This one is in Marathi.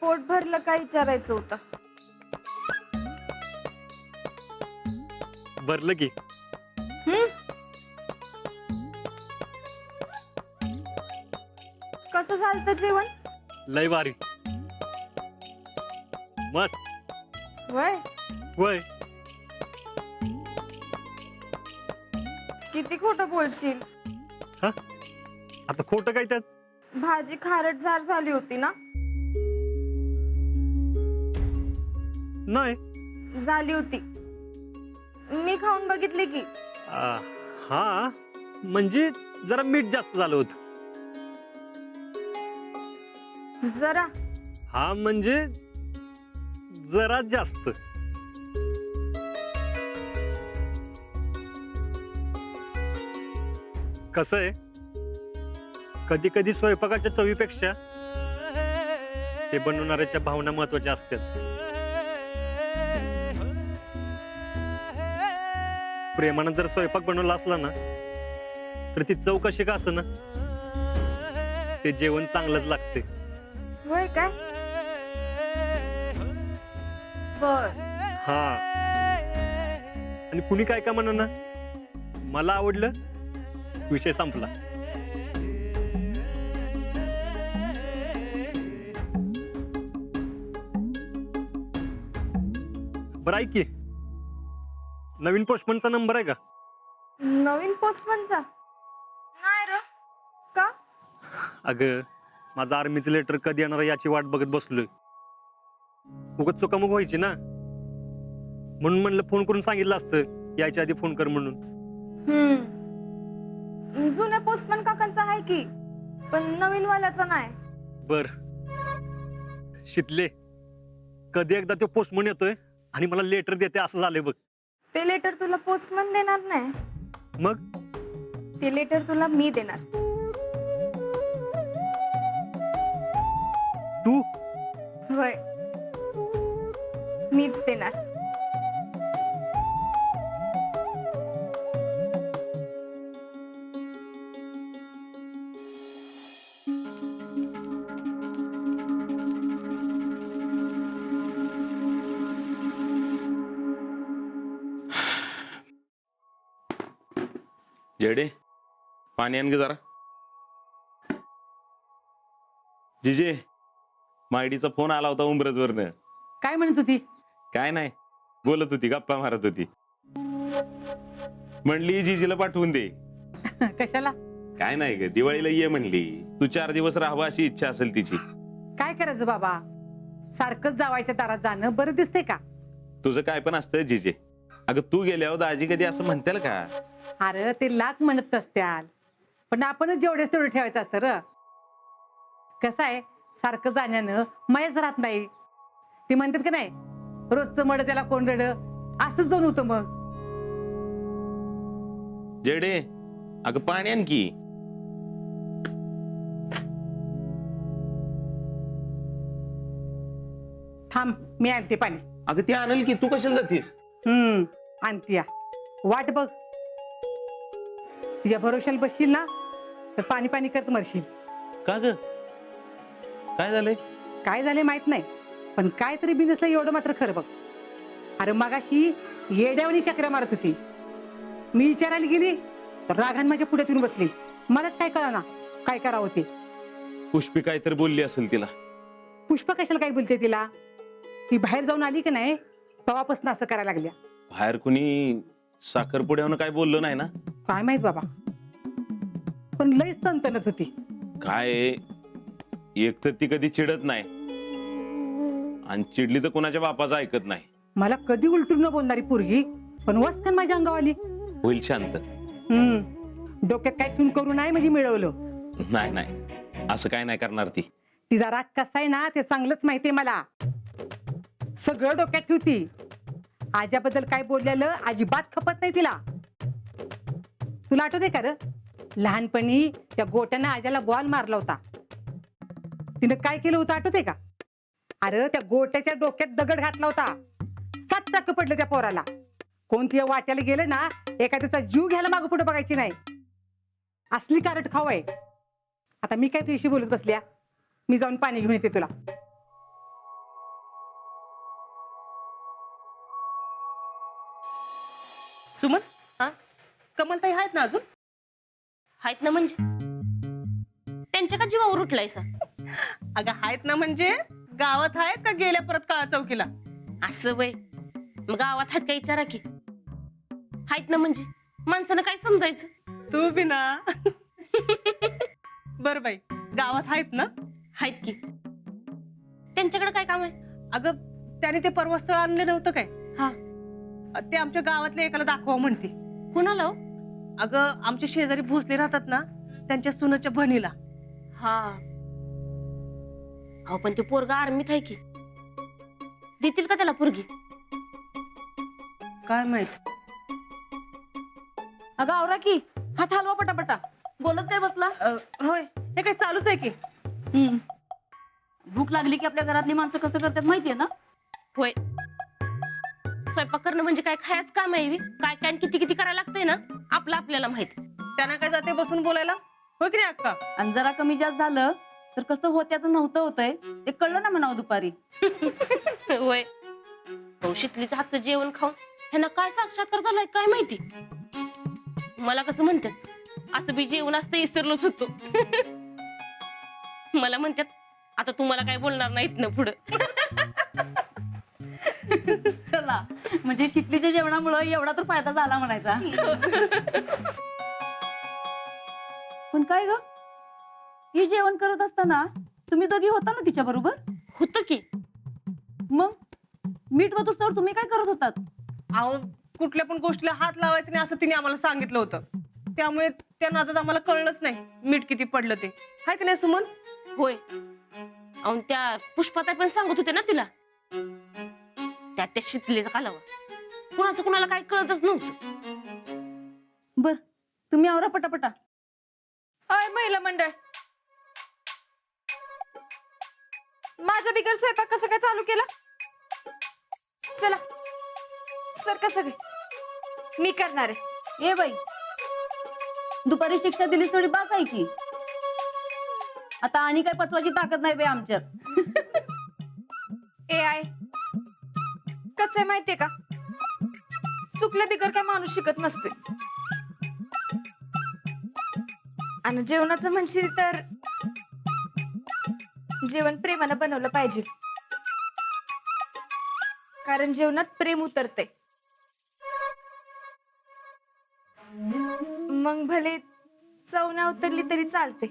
पोट भरलं का विचारायचं होतं. भरलं की. हम्म. कसं झालं जेवण? लय भारी. मस्त. वय वय. किती खोटं बोलशील. आता खोटं काय त्यात? भाजी खारटझार झाली होती ना? नाही. झाली होती. मी खाऊन बघितले की. हा म्हणजे जरा मीठ जास्त झालं होतं. जरा. हा म्हणजे जरा जास्त. कसं आहे, कधी कधी स्वयंपाकाच्या चवीपेक्षा ते बनवणाऱ्याच्या भावना महत्वाच्या असतात. प्रेमानं जर स्वयंपाक बनवला असला ना तर ती चव कशी का असं ना ते जेवण चांगलंच लागते. होय काय? बर. हा. आणि कुणी काय का म्हणा ना, मला आवडलं, विषय संपला. बरं ऐक की, नवीन पोस्टमनचा नंबर आहे का? नवीन पोस्टमनचा नाही र. का? अगं माझं आर्मीचं लेटर कधी येणार याची वाट बघत बसलोय. उगाच चुकामुक व्हायची ना, म्हणून म्हणलं फोन करून सांगितलं असतं यायच्या आधी फोन कर म्हणून. जुन्या पोस्टमन काकांचा आहे की, पण नवीन वाल्याचा नाही. बर शितले, कधी एकदा तो पोस्टमन येतोय आणि मला लेटर देते असं झालंय बघ. ते लेटर तुला पोस्टमन देणार नाही. मग ते लेटर तुला मी देणार. तू? होय, मीच देणार. जेडे, पाणी आण गे जरा. जिजे, मायडीचा फोन आला होता उंबरजवरनं. काय म्हणत होती? काय नाही, बोलत होती, गप्पा मारत होती. म्हणली जिजीला पाठवून दे. कशाला? काय नाही ग, दिवाळीला ये म्हणली. तू 4 दिवस राहावं अशी इच्छा असेल तिची. काय करायचं बाबा, सारखंच जावायच्या दारात जाणं बरं दिसते का? तुझं काय पण असतं जिजे. अगं तू गेल्यावर दाजी कधी असं म्हणताल का? अरे ते लाख म्हणत असत्याल, पण आपणच जेवढेच तेवढं ठेवायचं असतं र. कसं आहे, सारखं जाण्यानं मायाच राहत नाही. ती म्हणतात का नाही, रोजचं मड त्याला कोण रड, असंच जाऊन होतं मग. जेडे, अगं पाणी आण की. थांब, मी आणते पाणी. अगं ती आणल की, तू कशाला जातीस? आणते या. वाट बघ, तुझ्या भरोशाला बसशील ना तर पाणी पाणी करत मरशील. का ग, काय झालंय? काय झाले माहित नाही, पण काय तरी बिनसलं एवढं मात्र खरं बघ. अरे मगाशी येड्यावानी चक्र मारत होती. मी विचारायला गेली तर रागान माझ्या पुढे येऊन बसली. मलाच काय कळना काय करावं ते. पुष्पी काय तर बोलली असेल तिला. पुष्पा कशाला काय बोलते तिला? ती बाहेर जाऊन आली की नाही तेव्हापासून असं करायला लागल्या. बाहेर कुणी साखरपुड्यावर काय बोललो नाही ना? काय माहित बाबा, पण लईच तणतणत होती. काय एक तर ती कधी चिडत नाही आणि चिडली तर कोणाच्या बापाचं ऐकत नाही. मला कधी उलटून न बोलणारी पोरगी पण वस्कन माझ्या अंगावर आली. होईल शांत. डोक्यात काय ठेवून करू नाही म्हणजे मिळवलं. नाही नाही, असं काय नाही करणार ती. तिचा राग कसा आहे ना ते चांगलंच माहितीये मला. सगळं डोक्यात ठेवती. आज्याबद्दल काय बोललेलं अजिबात खपत नाही तिला. तुला आठवते का र, लहानपणी त्या गोट्यानं आज्याला बॉल मारला होता. तिने काय केलं होतं आठवते का? अरे त्या गोट्याच्या डोक्यात दगड घातला होता. 7 टक्के पडलं त्या पोराला. कोण तिच्या वाट्याला गेलं ना एखाद्याचा जीव घ्यायला मागं पुढे बघायची नाही. असली कारट खाऊ आहे. आता मी काय तुझ्याशी बोलत बसल्या, मी जाऊन पाणी घेऊन येते तुला. सुमन हा? कमलताई आहेत ना अजून? आहेत ना म्हणजे त्यांच्या का जीवावर उठलायसा? अगं आहेत ना म्हणजे गावात आहेत का गेल्या परत काळा चौकीला? असं वय मग गावात आहेत का विचारा की. आहेत ना म्हणजे माणसानं काय समजायचं? तू बी ना. बर बाई, गावात आहेत ना? आहेत की. त्यांच्याकडे काय काम आहे? अगं त्याने ते परवस्त्र आणले नव्हतं काय? हा. ते आमच्या गावातल्या एकाला दाखवा म्हणते. कुणाला हो? अगं आमच्या शेजारी भोसले राहतात ना, त्यांच्या सुनाच्या बहिणीला. हा. अहो पण ते पोरगा आर्मीत आहे की. देतील का त्याला पोरगी? काय माहित. अगं आवरा की, हात हलवा पटापटा. बोलत काय बसला? होय, हे काय चालूच आहे की. भूक लागली की आपल्या घरातली माणसं कसं करतात माहितीये ना? होय. स्वयंपाक करणं म्हणजे काय खायच काम आहे बी? काय काय आणि किती किती करायला लागतंय ना आपलं आपल्याला माहित. त्यांना काय जाते बसून बोलायला? होय की नाही अक्का? आणि जरा कमी जास्त झालं तर कसं होत्याचं नव्हतं होतंय ते कळलं ना म्हणावं दुपारी. होय. हो शितलीच्या हातचं जेवण खाऊन ह्यांना काय साक्षात्कार झालाय काय माहिती. मला कसं म्हणतात असं बी जेवण असतं इसरलोच होतो. मला म्हणतात आता तुम्हाला काय बोलणार नाहीत ना पुढं. चला म्हणजे शितलीच्या जेवणामुळे एवढा तर फायदा झाला म्हणायचा. पण काय ग, ती जेवण करत असताना तुम्ही दोघी होता ना तिच्या बरोबर? होतं की. मग मीठ वतूस्तवर तुम्ही काय करत होतात? अहो कुठल्या पण गोष्टीला हात लावायचं नाही असं तिने आम्हाला सांगितलं होतं. त्यामुळे त्या नादात आम्हाला कळलंच नाही मीठ किती पडलं ते. हाय की नाही सुमन? होय. अहो त्या पुष्पाताई पण सांगत होते ना तिला. त्या शितलीचा कालावा कुणाचं कुणाला काय कळतच नव्हतं. बर तुम्ही आवरा पटापटा. अय महिला मंडळ, माझ्या बिगर स्वयंपाक कसं काय चालू केला? चला सर कसं मी करणार आहे. ए बाई, दुपारी शिक्षा दिली थोडी बास आहे की. आता आणि काय पचवायची ताकद नाही बाई आमच्यात. ए आय कसं आहे माहितीये का, चुकल्या बिगर काय माणूस शिकत नसते. आणि जेवणाचं म्हणशील तर जेवण प्रेमानं बनवलं पाहिजे, कारण जेवणात प्रेम उतरते. मग भले चव नाही उतरली तरी चालते.